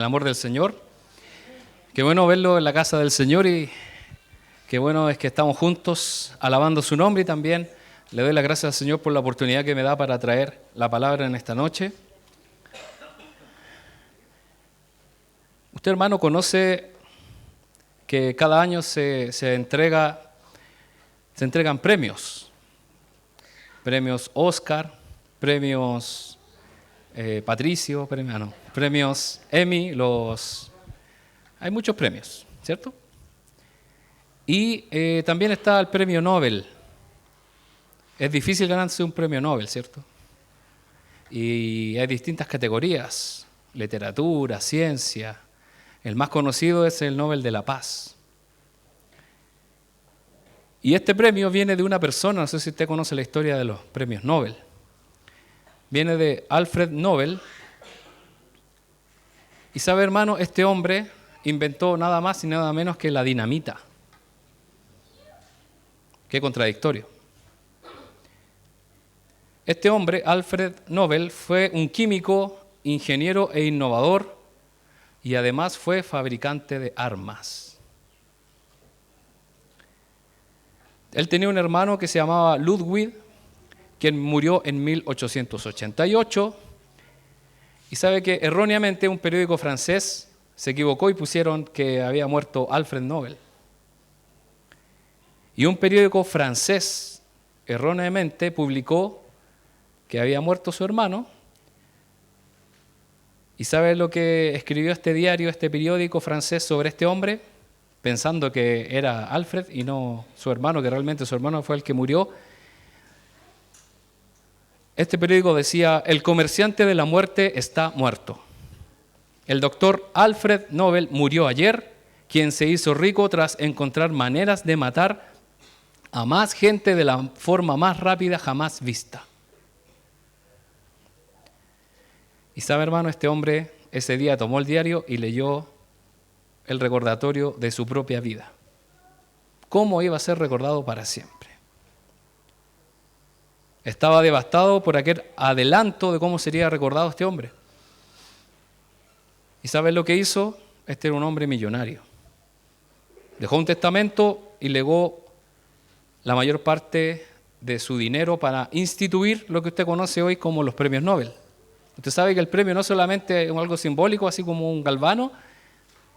El amor del Señor. Qué bueno verlo en la casa del Señor y qué bueno es que estamos juntos alabando su nombre y también le doy las gracias al Señor por la oportunidad que me da para traer la palabra en esta noche. Usted, hermano, conoce que cada año se entregan premios Oscar, premios Patricio, premios Emmy, hay muchos premios, ¿cierto? Y también está el premio Nobel. Es difícil ganarse un premio Nobel, ¿cierto? Y hay distintas categorías: literatura, ciencia. El más conocido es el Nobel de la Paz. Y este premio viene de una persona, no sé si usted conoce la historia de los premios Nobel. Viene de Alfred Nobel. Y sabe, hermano, este hombre inventó nada más y nada menos que la dinamita. Qué contradictorio. Este hombre, Alfred Nobel, fue un químico, ingeniero e innovador y además fue fabricante de armas. Él tenía un hermano que se llamaba Ludwig, quien murió en 1888. Y sabe que erróneamente un periódico francés se equivocó y pusieron que había muerto Alfred Nobel. Y un periódico francés erróneamente publicó que había muerto su hermano. ¿Y sabe lo que escribió este diario, este periódico francés sobre este hombre? Pensando que era Alfred y no su hermano, que realmente su hermano fue el que murió. Este periódico decía: el comerciante de la muerte está muerto. El doctor Alfred Nobel murió ayer, quien se hizo rico tras encontrar maneras de matar a más gente de la forma más rápida jamás vista. Y sabe, hermano, este hombre ese día tomó el diario y leyó el recordatorio de su propia vida. ¿Cómo iba a ser recordado para siempre? Estaba devastado por aquel adelanto de cómo sería recordado este hombre. ¿Y sabe lo que hizo? Este era un hombre millonario. Dejó un testamento y legó la mayor parte de su dinero para instituir lo que usted conoce hoy como los premios Nobel. Usted sabe que el premio no solamente es algo simbólico, así como un galvano,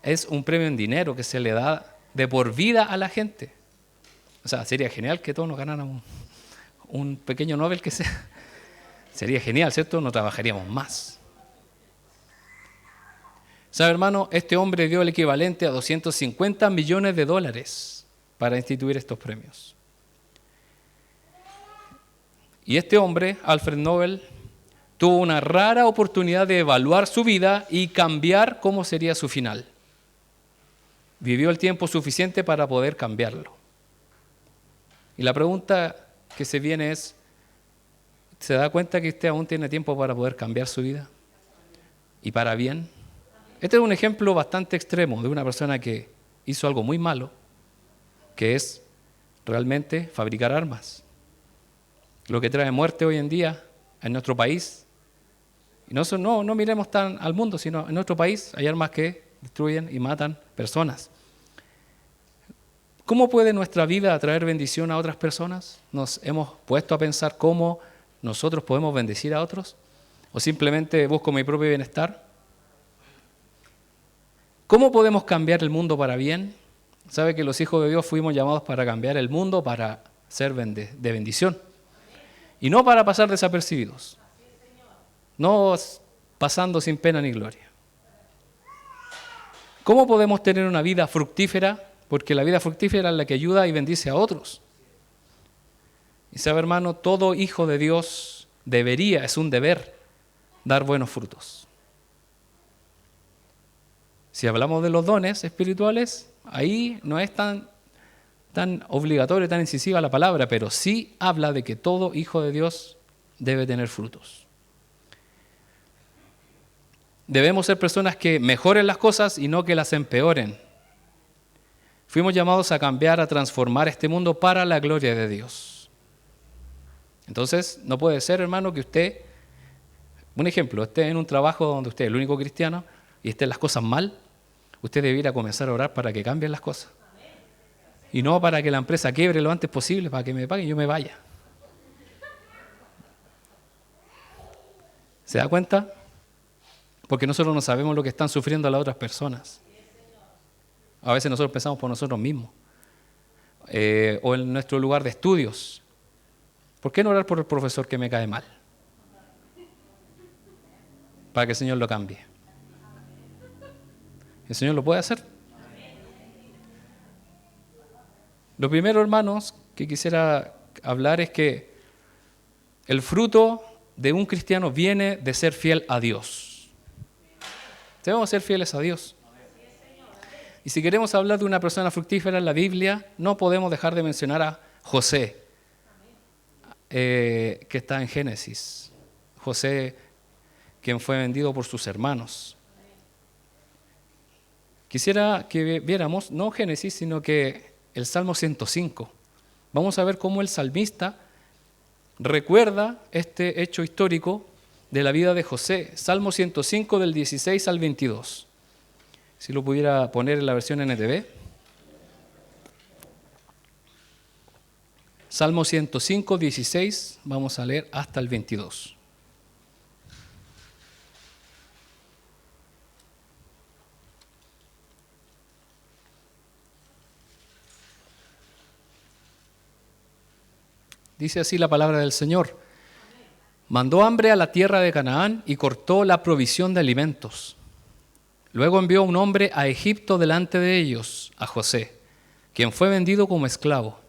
es un premio en dinero que se le da de por vida a la gente. O sea, sería genial que todos nos ganaran un pequeño Nobel que sea. Sería genial, ¿cierto? No trabajaríamos más. ¿Sabe, hermano? Este hombre dio el equivalente a 250 millones de dólares para instituir estos premios. Y este hombre, Alfred Nobel, tuvo una rara oportunidad de evaluar su vida y cambiar cómo sería su final. Vivió el tiempo suficiente para poder cambiarlo. Y la pregunta que se viene es: ¿se da cuenta que usted aún tiene tiempo para poder cambiar su vida? ¿Y para bien? Este es un ejemplo bastante extremo de una persona que hizo algo muy malo, que es realmente fabricar armas. Lo que trae muerte hoy en día en nuestro país. Y no miremos tan al mundo, sino en nuestro país hay armas que destruyen y matan personas. ¿Cómo puede nuestra vida traer bendición a otras personas? ¿Nos hemos puesto a pensar cómo nosotros podemos bendecir a otros? ¿O simplemente busco mi propio bienestar? ¿Cómo podemos cambiar el mundo para bien? Sabe que los hijos de Dios fuimos llamados para cambiar el mundo, para ser de bendición. Y no para pasar desapercibidos. No pasando sin pena ni gloria. ¿Cómo podemos tener una vida fructífera? Porque la vida fructífera es la que ayuda y bendice a otros. Y sabe, hermano, todo hijo de Dios es un deber, dar buenos frutos. Si hablamos de los dones espirituales, ahí no es tan obligatorio, tan incisiva la palabra, pero sí habla de que todo hijo de Dios debe tener frutos. Debemos ser personas que mejoren las cosas y no que las empeoren. Fuimos llamados a cambiar, a transformar este mundo para la gloria de Dios. Entonces, no puede ser, hermano, que usted, un ejemplo, esté en un trabajo donde usted es el único cristiano y estén las cosas mal, usted debiera comenzar a orar para que cambien las cosas. Y no para que la empresa quiebre lo antes posible, para que me paguen y yo me vaya. ¿Se da cuenta? Porque nosotros no sabemos lo que están sufriendo las otras personas. A veces nosotros pensamos por nosotros mismos. O en nuestro lugar de estudios. ¿Por qué no orar por el profesor que me cae mal? Para que el Señor lo cambie. ¿El Señor lo puede hacer? Lo primero, hermanos, que quisiera hablar es que el fruto de un cristiano viene de ser fiel a Dios. Debemos ser fieles a Dios. Y si queremos hablar de una persona fructífera en la Biblia, no podemos dejar de mencionar a José, que está en Génesis. José, quien fue vendido por sus hermanos. Quisiera que viéramos, no Génesis, sino que el Salmo 105. Vamos a ver cómo el salmista recuerda este hecho histórico de la vida de José. Salmo 105 del 16 al 22. Si lo pudiera poner en la versión NTV. Salmo 105, 16, vamos a leer hasta el 22. Dice así la palabra del Señor. Mandó hambre a la tierra de Canaán y cortó la provisión de alimentos. Luego envió un hombre a Egipto delante de ellos, a José, quien fue vendido como esclavo.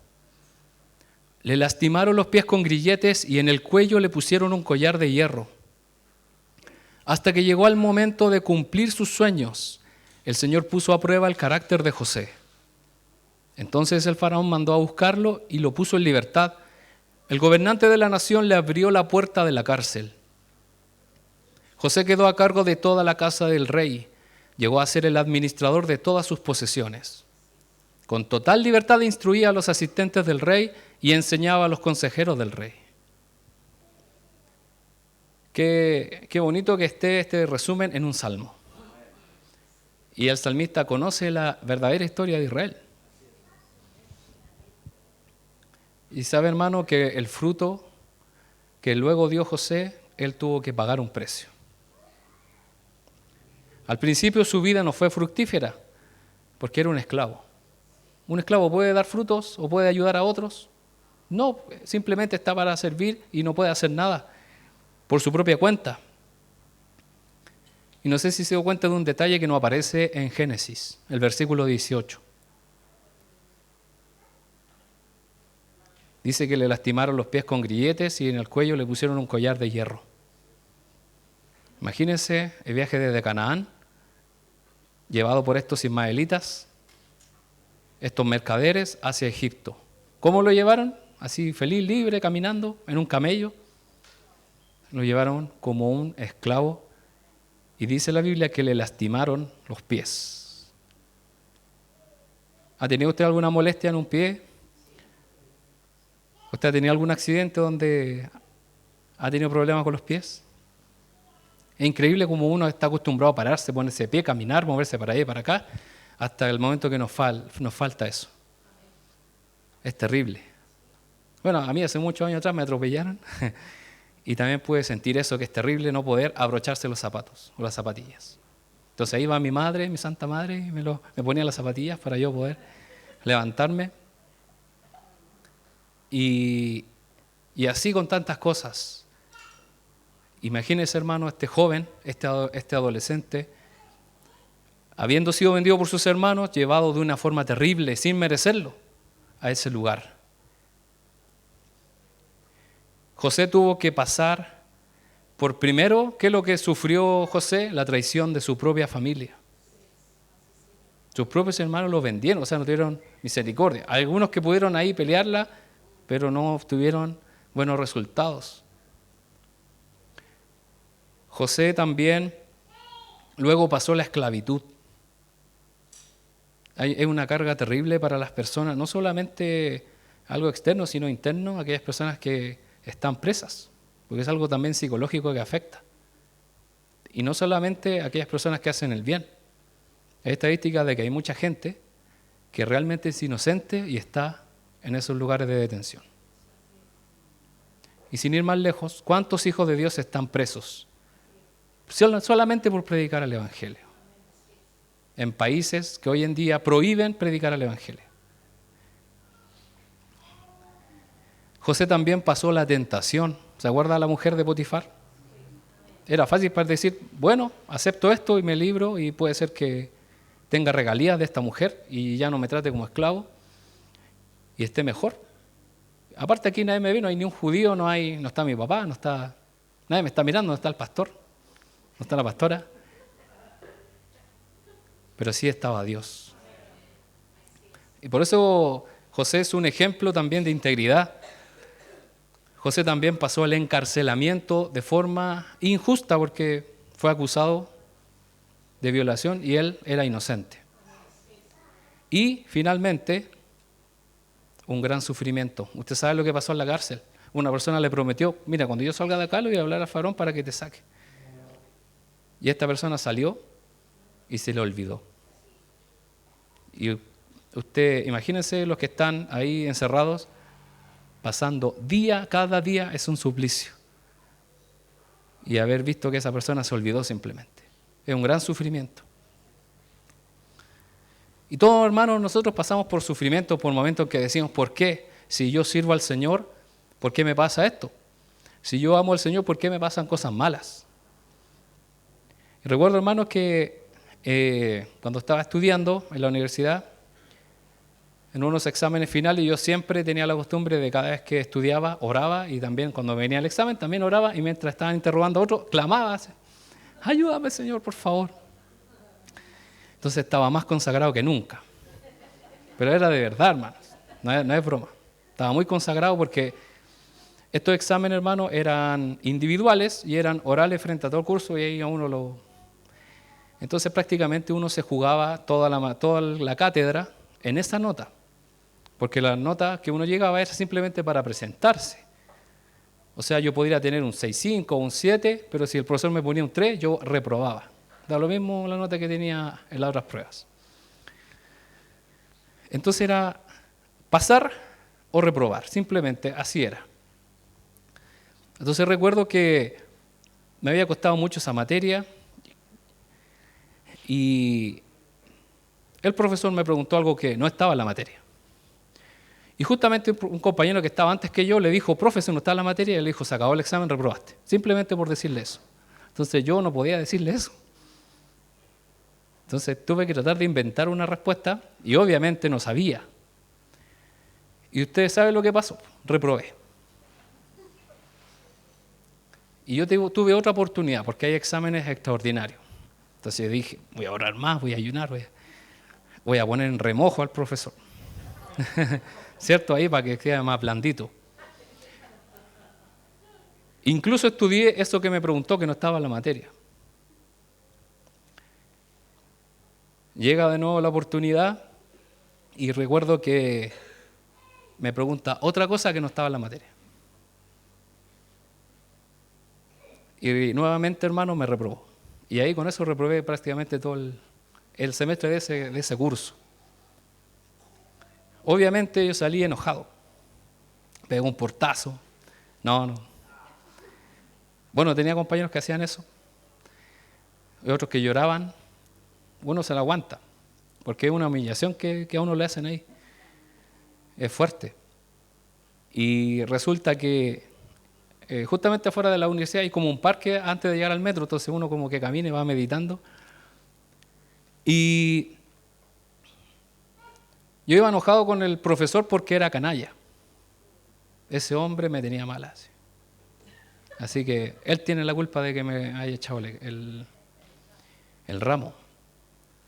Le lastimaron los pies con grilletes y en el cuello le pusieron un collar de hierro. Hasta que llegó el momento de cumplir sus sueños, el Señor puso a prueba el carácter de José. Entonces el faraón mandó a buscarlo y lo puso en libertad. El gobernante de la nación le abrió la puerta de la cárcel. José quedó a cargo de toda la casa del rey. Llegó a ser el administrador de todas sus posesiones. Con total libertad instruía a los asistentes del rey y enseñaba a los consejeros del rey. Qué bonito que esté este resumen en un salmo. Y el salmista conoce la verdadera historia de Israel. Y sabe, hermano, que el fruto que luego dio José, él tuvo que pagar un precio. Al principio su vida no fue fructífera, porque era un esclavo. ¿Un esclavo puede dar frutos o puede ayudar a otros? No, simplemente está para servir y no puede hacer nada por su propia cuenta. Y no sé si se dio cuenta de un detalle que no aparece en Génesis, el versículo 18. Dice que le lastimaron los pies con grilletes y en el cuello le pusieron un collar de hierro. Imagínense el viaje desde Canaán, llevado por estos ismaelitas, estos mercaderes, hacia Egipto. ¿Cómo lo llevaron? Así feliz, libre, caminando en un camello. Lo llevaron como un esclavo y dice la Biblia que le lastimaron los pies. ¿Ha tenido usted alguna molestia en un pie? ¿Usted ha tenido algún accidente donde ha tenido problemas con los pies? Es increíble cómo uno está acostumbrado a pararse, ponerse de pie, caminar, moverse para allá y para acá, hasta el momento que nos falta eso. Es terrible. Bueno, a mí hace muchos años atrás me atropellaron y también pude sentir eso, que es terrible no poder abrocharse los zapatos o las zapatillas. Entonces ahí va mi madre, mi santa madre, y me ponía las zapatillas para yo poder levantarme. Y así con tantas cosas. Imagínese, hermano, este joven, este adolescente, habiendo sido vendido por sus hermanos, llevado de una forma terrible, sin merecerlo, a ese lugar. José tuvo que pasar por primero, ¿qué es lo que sufrió José? La traición de su propia familia. Sus propios hermanos lo vendieron, o sea, no tuvieron misericordia. Algunos que pudieron ahí pelearla, pero no obtuvieron buenos resultados. José también luego pasó la esclavitud. Es una carga terrible para las personas, no solamente algo externo, sino interno, aquellas personas que están presas, porque es algo también psicológico que afecta. Y no solamente aquellas personas que hacen el bien. Hay estadísticas de que hay mucha gente que realmente es inocente y está en esos lugares de detención. Y sin ir más lejos, ¿cuántos hijos de Dios están presos? Solamente por predicar el Evangelio. En países que hoy en día prohíben predicar el Evangelio. José también pasó la tentación. ¿Se acuerda la mujer de Potifar? Era fácil para decir, bueno, acepto esto y me libro y puede ser que tenga regalías de esta mujer y ya no me trate como esclavo y esté mejor. Aparte aquí nadie me ve, no hay ni un judío, no está mi papá, nadie me está mirando, no está el pastor, no está la pastora. Pero sí estaba Dios. Y por eso José es un ejemplo también de integridad. José también pasó el encarcelamiento de forma injusta porque fue acusado de violación y él era inocente. Y finalmente, un gran sufrimiento. Usted sabe lo que pasó en la cárcel. Una persona le prometió, mira, cuando yo salga de acá le voy a hablar a Faraón para que te saque. Y esta persona salió y se le olvidó. Y usted, imagínense los que están ahí encerrados, pasando cada día es un suplicio. Y haber visto que esa persona se olvidó simplemente. Es un gran sufrimiento. Y todos, hermanos, nosotros pasamos por sufrimiento, por momentos que decimos, ¿por qué? Si yo sirvo al Señor, ¿por qué me pasa esto? Si yo amo al Señor, ¿por qué me pasan cosas malas? Y recuerdo, hermanos, que cuando estaba estudiando en la universidad, en unos exámenes finales, yo siempre tenía la costumbre de cada vez que estudiaba, oraba, y también cuando venía el examen, también oraba, y mientras estaban interrogando a otro, clamaba, ayúdame, Señor, por favor. Entonces estaba más consagrado que nunca. Pero era de verdad, hermanos, no es broma. Estaba muy consagrado porque estos exámenes, hermanos, eran individuales y eran orales frente a todo el curso, y ahí a uno Entonces prácticamente uno se jugaba toda la cátedra en esa nota. Porque la nota que uno llegaba era simplemente para presentarse. O sea, yo podría tener un 6.5 o un 7, pero si el profesor me ponía un 3, yo reprobaba. Da lo mismo la nota que tenía en las otras pruebas. Entonces era pasar o reprobar, simplemente así era. Entonces recuerdo que me había costado mucho esa materia y el profesor me preguntó algo que no estaba en la materia. Y justamente un compañero que estaba antes que yo le dijo, profesor, no está en la materia, y él le dijo, se acabó el examen, reprobaste. Simplemente por decirle eso. Entonces yo no podía decirle eso. Entonces tuve que tratar de inventar una respuesta y obviamente no sabía. Y ustedes saben lo que pasó, reprobé. Y yo tuve otra oportunidad porque hay exámenes extraordinarios. Entonces dije, voy a orar más, voy a ayunar, voy a poner en remojo al profesor. ¿Cierto? Ahí para que quede más blandito. Incluso estudié eso que me preguntó que no estaba en la materia. Llega de nuevo la oportunidad y recuerdo que me pregunta otra cosa que no estaba en la materia. Y nuevamente, hermano, me reprobó. Y ahí con eso reprobé prácticamente todo el semestre de ese curso. Obviamente yo salí enojado. Pegué un portazo. No. Bueno, tenía compañeros que hacían eso. Y otros que lloraban. Uno se la aguanta. Porque es una humillación que a uno le hacen ahí. Es fuerte. Y resulta que justamente afuera de la universidad hay como un parque antes de llegar al metro. Entonces uno como que camina y va meditando. Y yo iba enojado con el profesor porque era canalla. Ese hombre me tenía mal así. Así que él tiene la culpa de que me haya echado el ramo.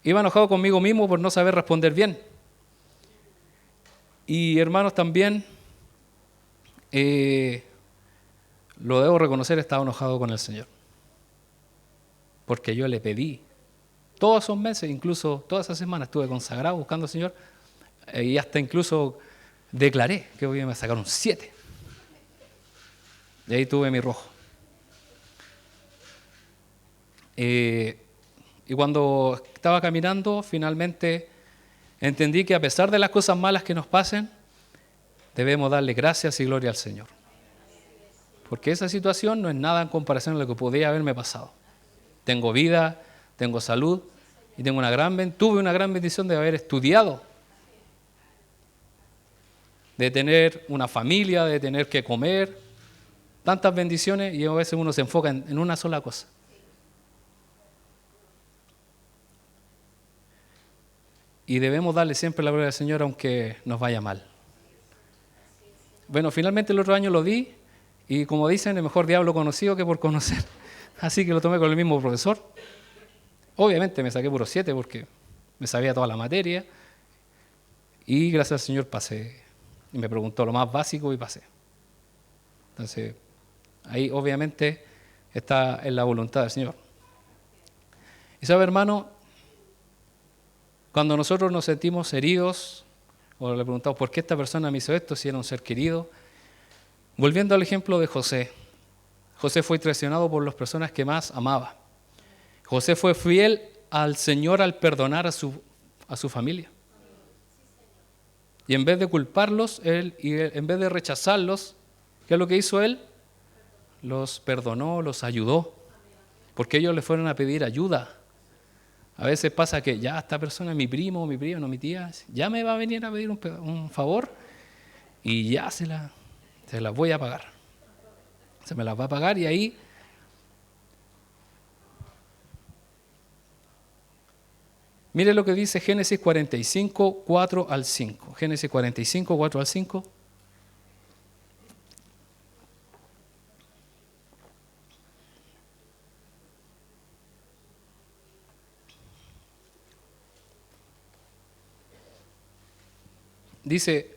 Iba enojado conmigo mismo por no saber responder bien. Y hermanos, también, lo debo reconocer, estaba enojado con el Señor. Porque yo le pedí, todos esos meses, incluso todas esas semanas estuve consagrado buscando al Señor, y hasta incluso declaré que hoy me sacaron 7. Y ahí tuve mi rojo. Y cuando estaba caminando, finalmente entendí que a pesar de las cosas malas que nos pasen, debemos darle gracias y gloria al Señor. Porque esa situación no es nada en comparación a lo que podía haberme pasado. Tengo vida, tengo salud y tuve una gran bendición de haber estudiado, de tener una familia, de tener que comer, tantas bendiciones, y a veces uno se enfoca en una sola cosa. Y debemos darle siempre la gloria al Señor aunque nos vaya mal. Bueno, finalmente el otro año lo di y como dicen, el mejor diablo conocido que por conocer. Así que lo tomé con el mismo profesor. Obviamente me saqué puro 7 porque me sabía toda la materia y gracias al Señor pasé. Y me preguntó lo más básico y pasé. Entonces, ahí obviamente está en la voluntad del Señor. Y sabe, hermano, cuando nosotros nos sentimos heridos o le preguntamos por qué esta persona me hizo esto si era un ser querido, volviendo al ejemplo de José. José fue traicionado por las personas que más amaba. José fue fiel al Señor al perdonar a su familia. Y en vez de culparlos, en vez de rechazarlos, ¿qué es lo que hizo él? Los perdonó, los ayudó, porque ellos le fueron a pedir ayuda. A veces pasa que ya esta persona, mi primo, mi tía, ya me va a venir a pedir un favor y ya se las voy a pagar. Se me las va a pagar y ahí mire lo que dice Génesis 45, 4 al 5. Génesis 45, 4 al 5. Dice,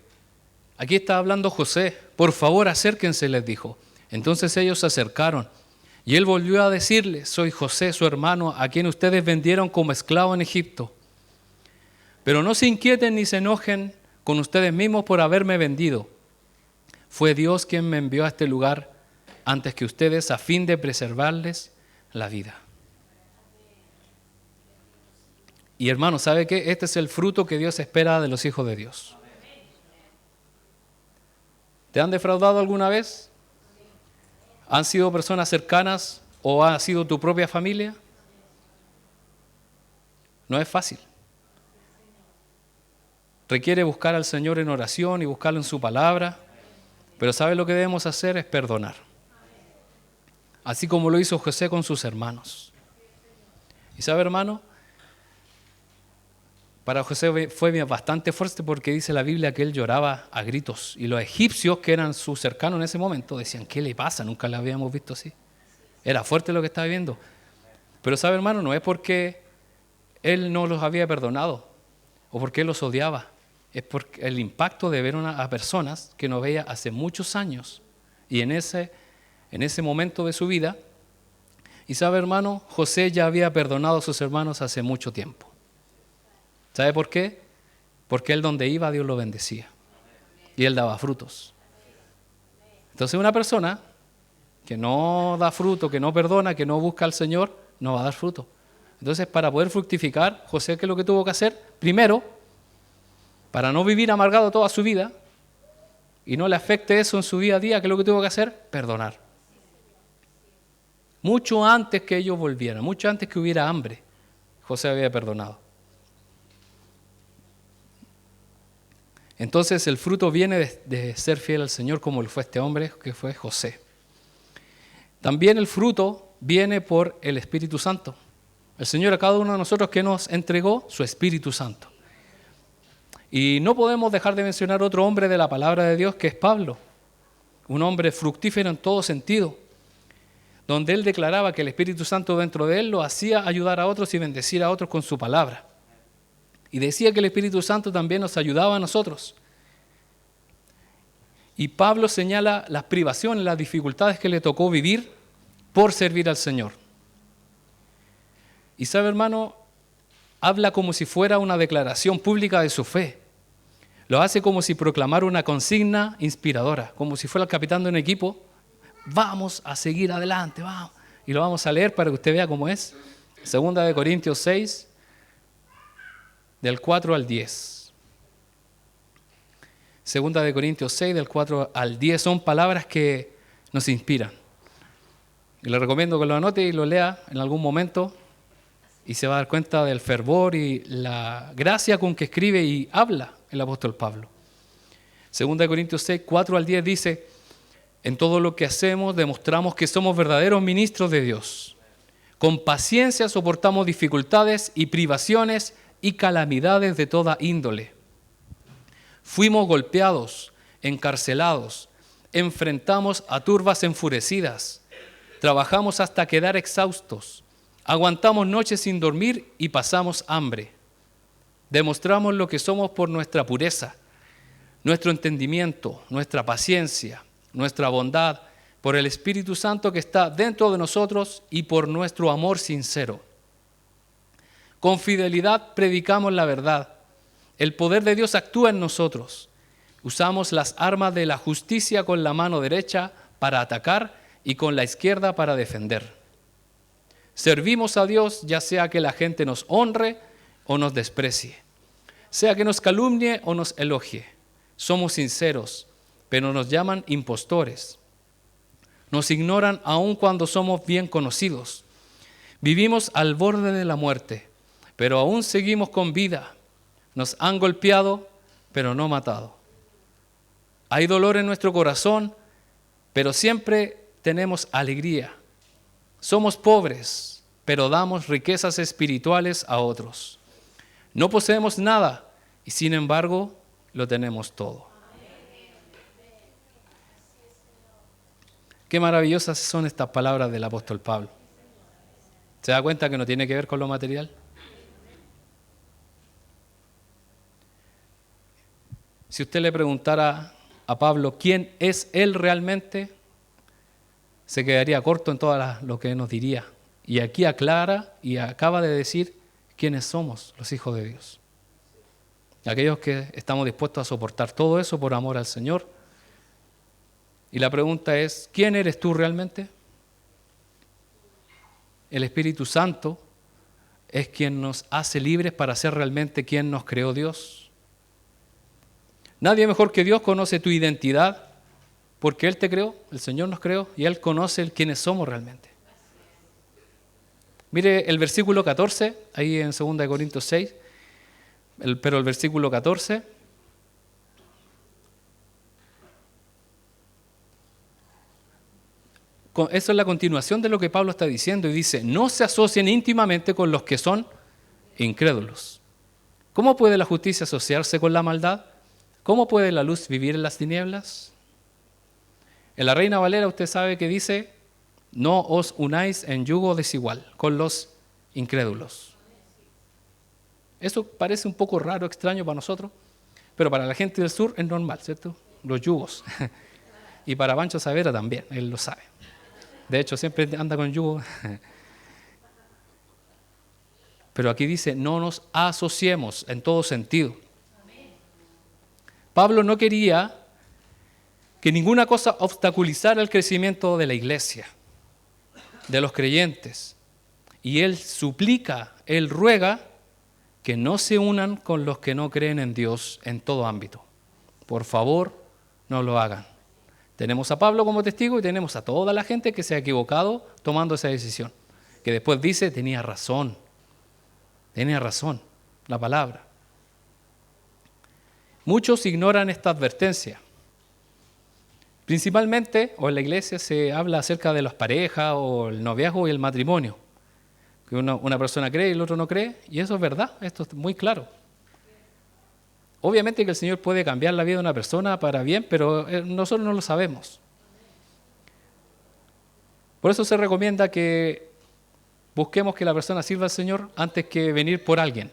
aquí está hablando José, por favor acérquense, les dijo. Entonces ellos se acercaron y él volvió a decirles, soy José, su hermano, a quien ustedes vendieron como esclavo en Egipto. Pero no se inquieten ni se enojen con ustedes mismos por haberme vendido. Fue Dios quien me envió a este lugar antes que ustedes a fin de preservarles la vida. Y hermano, ¿sabe qué? Este es el fruto que Dios espera de los hijos de Dios. ¿Te han defraudado alguna vez? ¿Han sido personas cercanas o ha sido tu propia familia? No es fácil. Requiere buscar al Señor en oración y buscarlo en su palabra, pero ¿sabe lo que debemos hacer? Es perdonar. Así como lo hizo José con sus hermanos. Y ¿sabe, hermano? Para José fue bastante fuerte porque dice la Biblia que él lloraba a gritos. Y los egipcios, que eran sus cercanos en ese momento, decían, ¿qué le pasa? Nunca le habíamos visto así. Era fuerte lo que estaba viviendo. Pero ¿sabe, hermano? No es porque él no los había perdonado o porque él los odiaba. Es por el impacto de ver a personas que no veía hace muchos años. Y en ese momento de su vida, y ¿sabe, hermano? José ya había perdonado a sus hermanos hace mucho tiempo. ¿Sabe por qué? Porque él donde iba, Dios lo bendecía. Y él daba frutos. Entonces una persona que no da fruto, que no perdona, que no busca al Señor, no va a dar fruto. Entonces para poder fructificar, José, ¿qué es lo que tuvo que hacer? Primero, para no vivir amargado toda su vida y no le afecte eso en su día a día, ¿qué es lo que tuvo que hacer? Perdonar. Mucho antes que ellos volvieran, mucho antes que hubiera hambre, José había perdonado. Entonces el fruto viene de ser fiel al Señor como lo fue este hombre que fue José. También el fruto viene por el Espíritu Santo. El Señor a cada uno de nosotros que nos entregó su Espíritu Santo. Y no podemos dejar de mencionar otro hombre de la palabra de Dios que es Pablo. Un hombre fructífero en todo sentido. Donde él declaraba que el Espíritu Santo dentro de él lo hacía ayudar a otros y bendecir a otros con su palabra. Y decía que el Espíritu Santo también nos ayudaba a nosotros. Y Pablo señala las privaciones, las dificultades que le tocó vivir por servir al Señor. Y sabe, hermano, habla como si fuera una declaración pública de su fe. Lo hace como si proclamara una consigna inspiradora, como si fuera el capitán de un equipo. Vamos a seguir adelante, vamos. y lo vamos a leer para que usted vea cómo es. Segunda de Corintios 6, del 4 al 10. Segunda de Corintios 6, del 4 al 10, son palabras que nos inspiran. Y le recomiendo que lo anote y lo lea en algún momento y se va a dar cuenta del fervor y la gracia con que escribe y habla el apóstol Pablo. Segunda de Corintios 6, 4 al 10 dice: en todo lo que hacemos demostramos que somos verdaderos ministros de Dios. Con paciencia soportamos dificultades y privaciones y calamidades de toda índole. Fuimos golpeados, encarcelados, enfrentamos a turbas enfurecidas, trabajamos hasta quedar exhaustos, aguantamos noches sin dormir y pasamos hambre. Demostramos lo que somos por nuestra pureza, nuestro entendimiento, nuestra paciencia, nuestra bondad, por el Espíritu Santo que está dentro de nosotros y por nuestro amor sincero. Con fidelidad predicamos la verdad. El poder de Dios actúa en nosotros. Usamos las armas de la justicia con la mano derecha para atacar y con la izquierda para defender. Servimos a Dios ya sea que la gente nos honre o nos desprecie, sea que nos calumnie o nos elogie. Somos sinceros, pero nos llaman impostores. Nos ignoran aun cuando somos bien conocidos. Vivimos al borde de la muerte, pero aún seguimos con vida. Nos han golpeado, pero no matado. Hay dolor en nuestro corazón, pero siempre tenemos alegría. Somos pobres, pero damos riquezas espirituales a otros. No poseemos nada y sin embargo lo tenemos todo. Qué maravillosas son estas palabras del apóstol Pablo. ¿Se da cuenta que no tiene que ver con lo material? Si usted le preguntara a Pablo quién es él realmente, se quedaría corto en todo lo que nos diría. Y aquí aclara y acaba de decir quiénes somos los hijos de Dios. Aquellos que estamos dispuestos a soportar todo eso por amor al Señor. Y la pregunta es, ¿quién eres tú realmente? El Espíritu Santo es quien nos hace libres para ser realmente quien nos creó Dios. Nadie mejor que Dios conoce tu identidad porque Él te creó, el Señor nos creó y Él conoce quiénes somos realmente. Mire el versículo 14, ahí en 2 Corintios 6, pero el versículo 14... Eso es la continuación de lo que Pablo está diciendo y dice, no se asocien íntimamente con los que son incrédulos. ¿Cómo puede la justicia asociarse con la maldad? ¿Cómo puede la luz vivir en las tinieblas? En la Reina Valera usted sabe que dice, no os unáis en yugo desigual con los incrédulos. Eso parece un poco raro, extraño para nosotros, pero para la gente del sur es normal, ¿cierto? Los yugos. Y para Pancho Saavedra también, él lo sabe. De hecho, siempre anda con yugo. Pero aquí dice, no nos asociemos en todo sentido. Pablo no quería que ninguna cosa obstaculizara el crecimiento de la iglesia, de los creyentes. Y él suplica, él ruega que no se unan con los que no creen en Dios en todo ámbito. Por favor, no lo hagan. Tenemos a Pablo como testigo y tenemos a toda la gente que se ha equivocado tomando esa decisión. Que después dice, tenía razón la palabra. Muchos ignoran esta advertencia. Principalmente, o en la iglesia se habla acerca de las parejas o el noviazgo y el matrimonio. Que una persona cree y el otro no cree, y eso es verdad, esto es muy claro. Obviamente que el Señor puede cambiar la vida de una persona para bien, pero nosotros no lo sabemos. Por eso se recomienda que busquemos que la persona sirva al Señor antes que venir por alguien.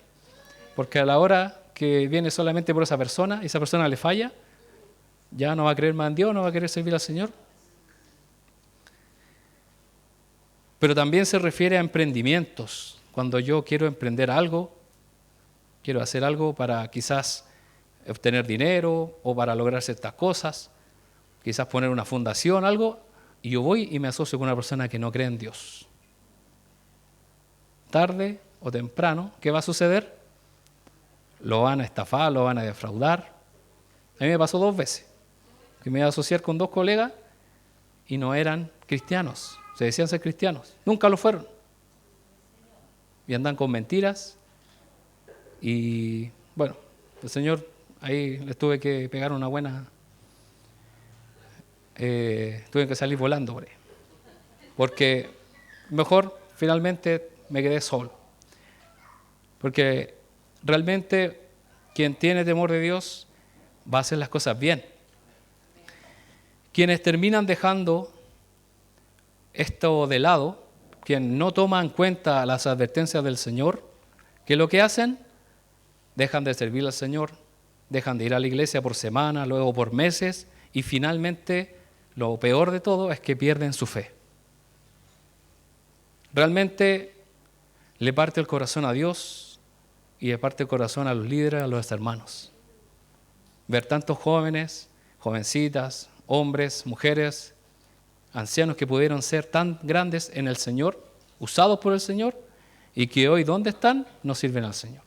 Porque a la hora que viene solamente por esa persona y esa persona le falla, ya no va a creer más en Dios, no va a querer servir al Señor. Pero también se refiere a emprendimientos. Cuando yo quiero emprender algo, quiero hacer algo para quizás obtener dinero o para lograr ciertas cosas, quizás poner una fundación, algo, y yo voy y me asocio con una persona que no cree en Dios. Tarde o temprano, ¿qué va a suceder? Lo van a estafar, lo van a defraudar. A mí me pasó 2 veces, que me iba a asociar con 2 colegas y no eran cristianos, se decían ser cristianos, nunca lo fueron. Y andan con mentiras y bueno, el Señor ahí les tuve que pegar una buena, tuve que salir volando por ahí, porque mejor finalmente me quedé solo, porque realmente quien tiene temor de Dios va a hacer las cosas bien. Quienes terminan dejando esto de lado, quienes no toman en cuenta las advertencias del Señor, ¿qué es lo que hacen? Dejan de servir al Señor, dejan de ir a la iglesia por semanas, luego por meses, y finalmente lo peor de todo es que pierden su fe. Realmente le parte el corazón a Dios y le parte el corazón a los líderes, a los hermanos. Ver tantos jóvenes, jovencitas, hombres, mujeres, ancianos que pudieron ser tan grandes en el Señor, usados por el Señor, y que hoy, ¿dónde están? No sirven al Señor.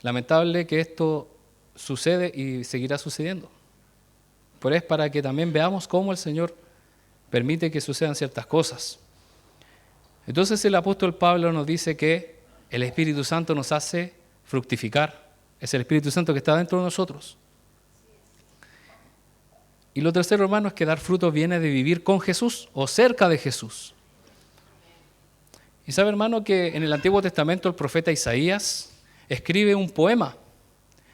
Lamentable que esto sucede y seguirá sucediendo. Pero es para que también veamos cómo el Señor permite que sucedan ciertas cosas. Entonces el apóstol Pablo nos dice que el Espíritu Santo nos hace fructificar. Es el Espíritu Santo que está dentro de nosotros. Y lo tercero, hermano, es que dar fruto viene de vivir con Jesús o cerca de Jesús. Y sabe, hermano, que en el Antiguo Testamento el profeta Isaías escribe un poema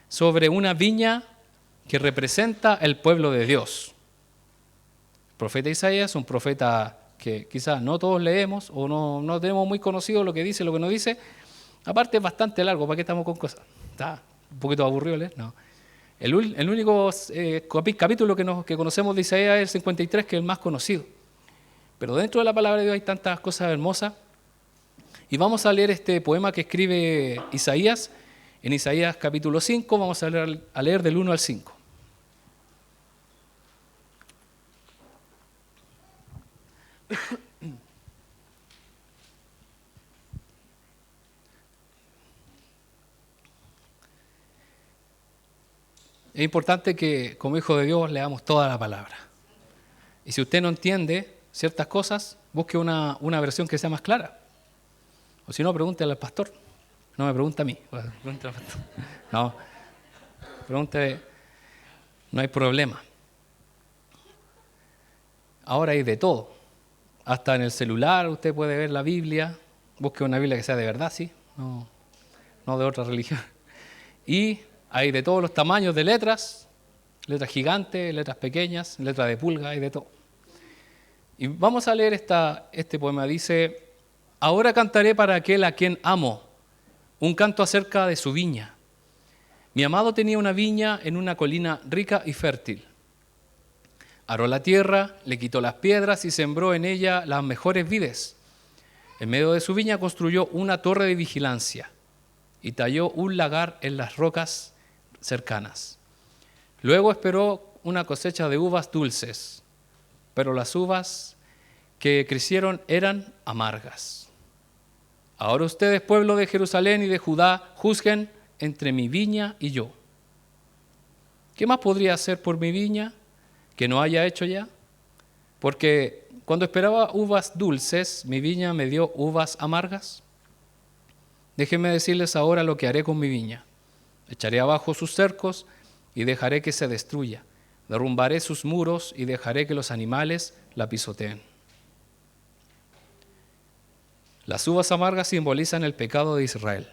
sobre una viña que representa el pueblo de Dios. El profeta Isaías, un profeta que quizás no todos leemos o no tenemos muy conocido lo que dice, lo que no dice. Aparte es bastante largo, ¿para qué estamos con cosas? Está un poquito aburrido leer, no. El único capítulo que conocemos de Isaías es el 53, que es el más conocido. Pero dentro de la palabra de Dios hay tantas cosas hermosas. Y vamos a leer este poema que escribe Isaías. En Isaías capítulo 5 vamos a leer del 1 al 5. Es importante que como hijo de Dios leamos toda la palabra. Y si usted no entiende ciertas cosas, busque una versión que sea más clara. O si no, pregúntele al pastor. No me pregunte a mí. Pregúntele al pastor. No, pregúntele, no hay problema. Ahora hay de todo. Hasta en el celular usted puede ver la Biblia. Busque una Biblia que sea de verdad, sí. No de otra religión. Y hay de todos los tamaños de letras gigantes, letras pequeñas, letras de pulga, hay de todo. Y vamos a leer este poema. Dice: ahora cantaré para aquel a quien amo, un canto acerca de su viña. Mi amado tenía una viña en una colina rica y fértil. Aró la tierra, le quitó las piedras y sembró en ella las mejores vides. En medio de su viña construyó una torre de vigilancia y talló un lagar en las rocas cercanas. Luego esperó una cosecha de uvas dulces, pero las uvas que crecieron eran amargas. Ahora ustedes, pueblo de Jerusalén y de Judá, juzguen entre mi viña y yo. ¿Qué más podría hacer por mi viña que no haya hecho ya? Porque cuando esperaba uvas dulces, mi viña me dio uvas amargas. Déjenme decirles ahora lo que haré con mi viña. Echaré abajo sus cercos y dejaré que se destruya. Derrumbaré sus muros y dejaré que los animales la pisoteen. Las uvas amargas simbolizan el pecado de Israel,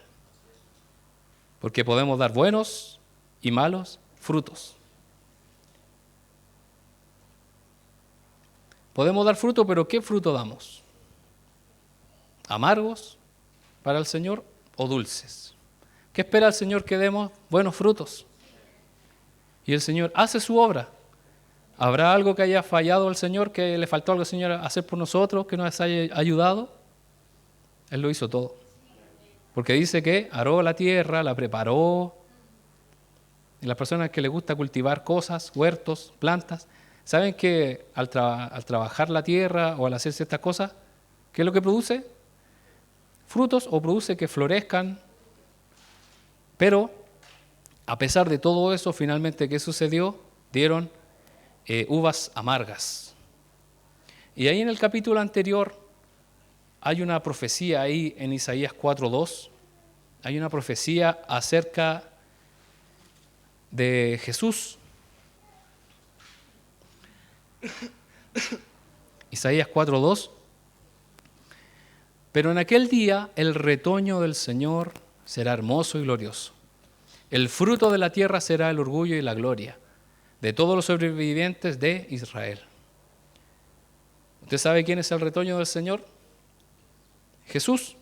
porque podemos dar buenos y malos frutos. Podemos dar fruto, pero ¿qué fruto damos? ¿Amargos para el Señor o dulces? ¿Qué espera el Señor? Que demos buenos frutos. Y el Señor hace su obra. ¿Habrá algo que haya fallado al Señor, que le faltó algo al Señor hacer por nosotros, que nos haya ayudado? Él lo hizo todo. Porque dice que aró la tierra, la preparó, y las personas que les gusta cultivar cosas, huertos, plantas, saben que al trabajar la tierra o al hacerse estas cosas, ¿qué es lo que produce? Frutos, o produce que florezcan. Pero a pesar de todo eso, finalmente, ¿qué sucedió? Dieron uvas amargas. Y ahí en el capítulo anterior hay una profecía ahí en Isaías 4:2. Hay una profecía acerca de Jesús. Isaías 4:2. Pero en aquel día el retoño del Señor será hermoso y glorioso. El fruto de la tierra será el orgullo y la gloria de todos los sobrevivientes de Israel. ¿Usted sabe quién es el retoño del Señor? Jesús.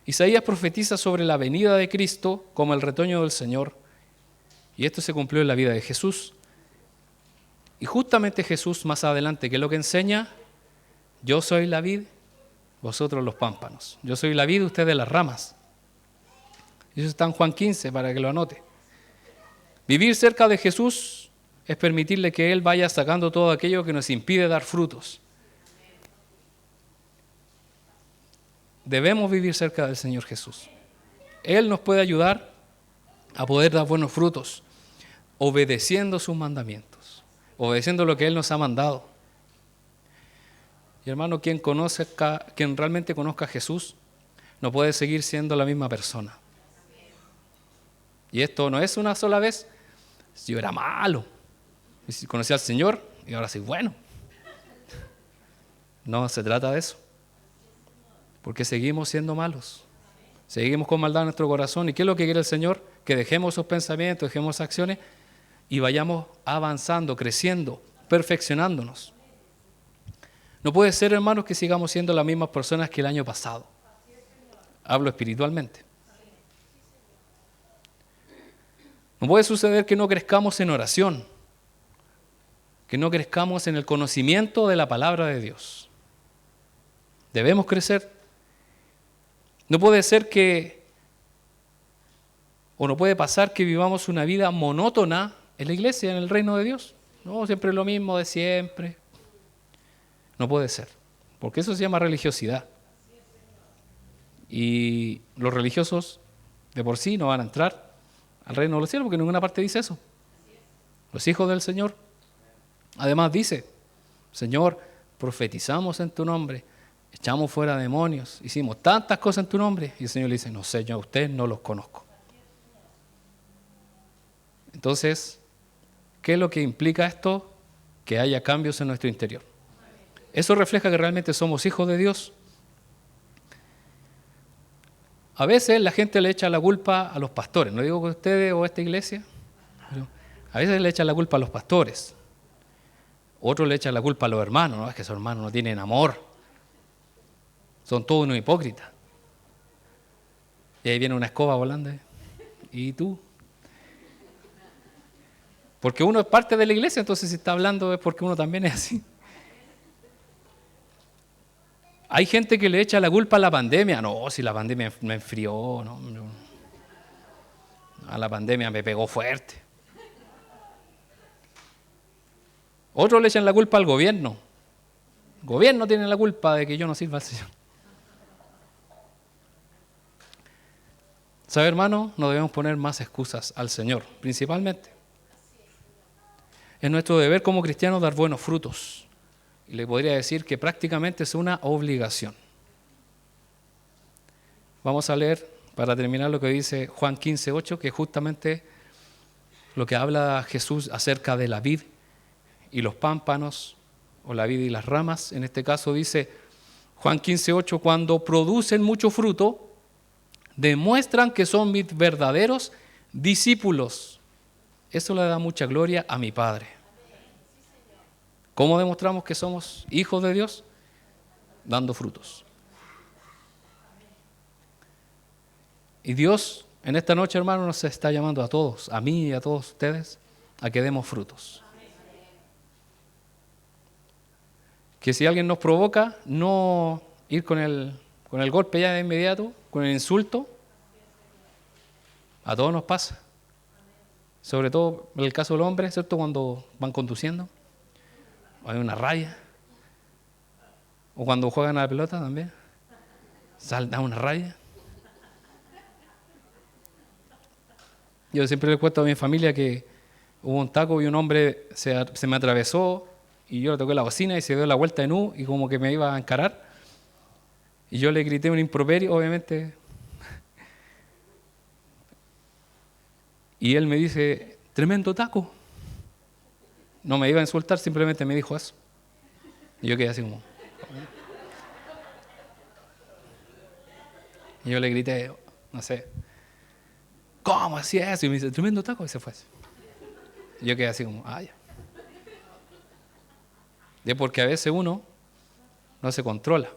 Isaías profetiza sobre la venida de Cristo como el retoño del Señor, y esto se cumplió en la vida de Jesús. Y justamente Jesús más adelante, ¿qué es lo que enseña? Yo soy la vid, vosotros los pámpanos. Yo soy la vid, ustedes las ramas. Y eso está en Juan 15, para que lo anote. Vivir cerca de Jesús es permitirle que Él vaya sacando todo aquello que nos impide dar frutos. Debemos vivir cerca del Señor Jesús. Él nos puede ayudar a poder dar buenos frutos, obedeciendo sus mandamientos, obedeciendo lo que Él nos ha mandado. Y hermano, quien realmente conozca a Jesús, no puede seguir siendo la misma persona. Y esto no es una sola vez. Si yo era malo, y si conocí al Señor y ahora soy bueno. No se trata de eso. Porque seguimos siendo malos. Seguimos con maldad en nuestro corazón. ¿Y qué es lo que quiere el Señor? Que dejemos esos pensamientos, dejemos esas acciones y vayamos avanzando, creciendo, perfeccionándonos. No puede ser, hermanos, que sigamos siendo las mismas personas que el año pasado. Hablo espiritualmente. No puede suceder que no crezcamos en oración, que no crezcamos en el conocimiento de la palabra de Dios. Debemos crecer. No puede ser no puede pasar que vivamos una vida monótona en la iglesia, en el reino de Dios. No, siempre lo mismo de siempre. No puede ser, porque eso se llama religiosidad. Y los religiosos de por sí no van a entrar al reino de los cielos, porque en ninguna parte dice eso. Los hijos del Señor. Además dice, Señor, profetizamos en tu nombre, echamos fuera demonios, hicimos tantas cosas en tu nombre. Y el Señor le dice, no sé, yo a ustedes no los conozco. Entonces, ¿qué es lo que implica esto? Que haya cambios en nuestro interior. Eso refleja que realmente somos hijos de Dios. A veces la gente le echa la culpa a los pastores, no digo que ustedes o esta iglesia, pero a veces le echan la culpa a los pastores. Otros le echan la culpa a los hermanos, no es que esos hermanos no tienen amor, son todos unos hipócritas. Y ahí viene una escoba volando, ¿y tú? Porque uno es parte de la iglesia, entonces si está hablando es porque uno también es así. Hay gente que le echa la culpa a la pandemia. No, si la pandemia me enfrió, no, la pandemia me pegó fuerte. Otros le echan la culpa al gobierno. El gobierno tiene la culpa de que yo no sirva al Señor. ¿Sabe, hermano? No debemos poner más excusas al Señor, principalmente. Es nuestro deber como cristianos dar buenos frutos. Y le podría decir que prácticamente es una obligación. Vamos a leer, para terminar, lo que dice Juan 15:8, que es justamente lo que habla Jesús acerca de la vid y los pámpanos, o la vid y las ramas. En este caso dice Juan 15:8, cuando producen mucho fruto, demuestran que son mis verdaderos discípulos. Eso le da mucha gloria a mi Padre. ¿Cómo demostramos que somos hijos de Dios? Dando frutos. Y Dios, en esta noche, hermano, nos está llamando a todos, a mí y a todos ustedes, a que demos frutos. Que si alguien nos provoca, no ir con el golpe ya de inmediato, con el insulto. A todos nos pasa. sobre todo en el caso del hombre, ¿cierto? Cuando van conduciendo, o hay una raya, o cuando juegan a la pelota también, da una raya. Yo siempre le cuento a mi familia que hubo un taco y un hombre se me atravesó y yo le toqué la bocina y se dio la vuelta en U y como que me iba a encarar. Y yo le grité un improperio, obviamente. Y él me dice, tremendo taco. No me iba a insultar, simplemente me dijo eso. Y yo quedé así como... Y yo le grité, no sé, ¿cómo hacía eso? Y me dice, tremendo taco, y se fue así. Y yo quedé así como, ya. Es porque a veces uno no se controla.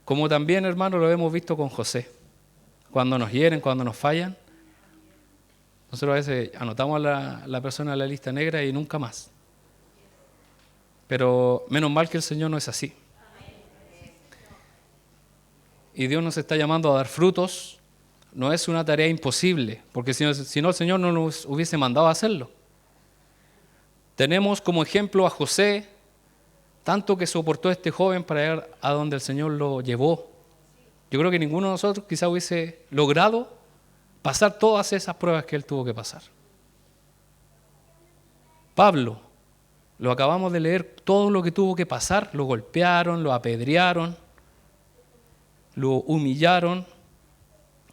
Como también, hermano, lo hemos visto con José. Cuando nos hieren, cuando nos fallan, nosotros a veces anotamos a la persona en la lista negra y nunca más. Pero menos mal que el Señor no es así. Y Dios nos está llamando a dar frutos. No es una tarea imposible, porque si no el Señor no nos hubiese mandado a hacerlo. Tenemos como ejemplo a José, tanto que soportó este joven para llegar a donde el Señor lo llevó. Yo creo que ninguno de nosotros quizá hubiese logrado pasar todas esas pruebas que él tuvo que pasar. Pablo, lo acabamos de leer, todo lo que tuvo que pasar, lo golpearon, lo apedrearon, lo humillaron.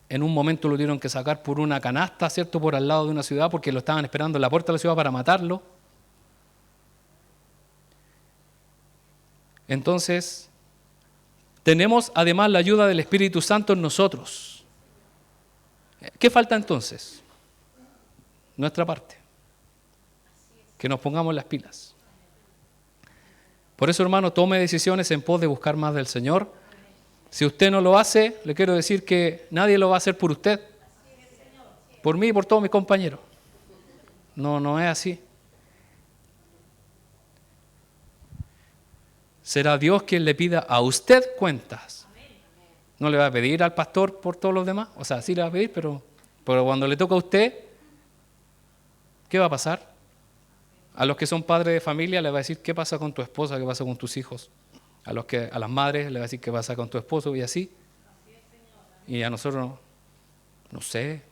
En un momento lo tuvieron que sacar por una canasta, ¿cierto?, por al lado de una ciudad porque lo estaban esperando en la puerta de la ciudad para matarlo. Entonces, tenemos además la ayuda del Espíritu Santo en nosotros. ¿Qué falta entonces? Nuestra parte. Que nos pongamos las pilas. Por eso, hermano, tome decisiones en pos de buscar más del Señor. Si usted no lo hace, le quiero decir que nadie lo va a hacer por usted. Por mí y por todos mis compañeros. No es así. Será Dios quien le pida a usted cuentas. No le va a pedir al pastor por todos los demás. O sea, sí le va a pedir, pero cuando le toca a usted, ¿qué va a pasar? A los que son padres de familia le va a decir qué pasa con tu esposa, qué pasa con tus hijos. A las madres le va a decir qué pasa con tu esposo y así. Y a nosotros no sé.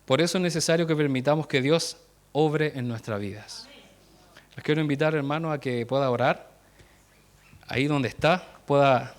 Por eso es necesario que permitamos que Dios obre en nuestras vidas. Les quiero invitar, hermano, a que pueda orar. Ahí donde está, pueda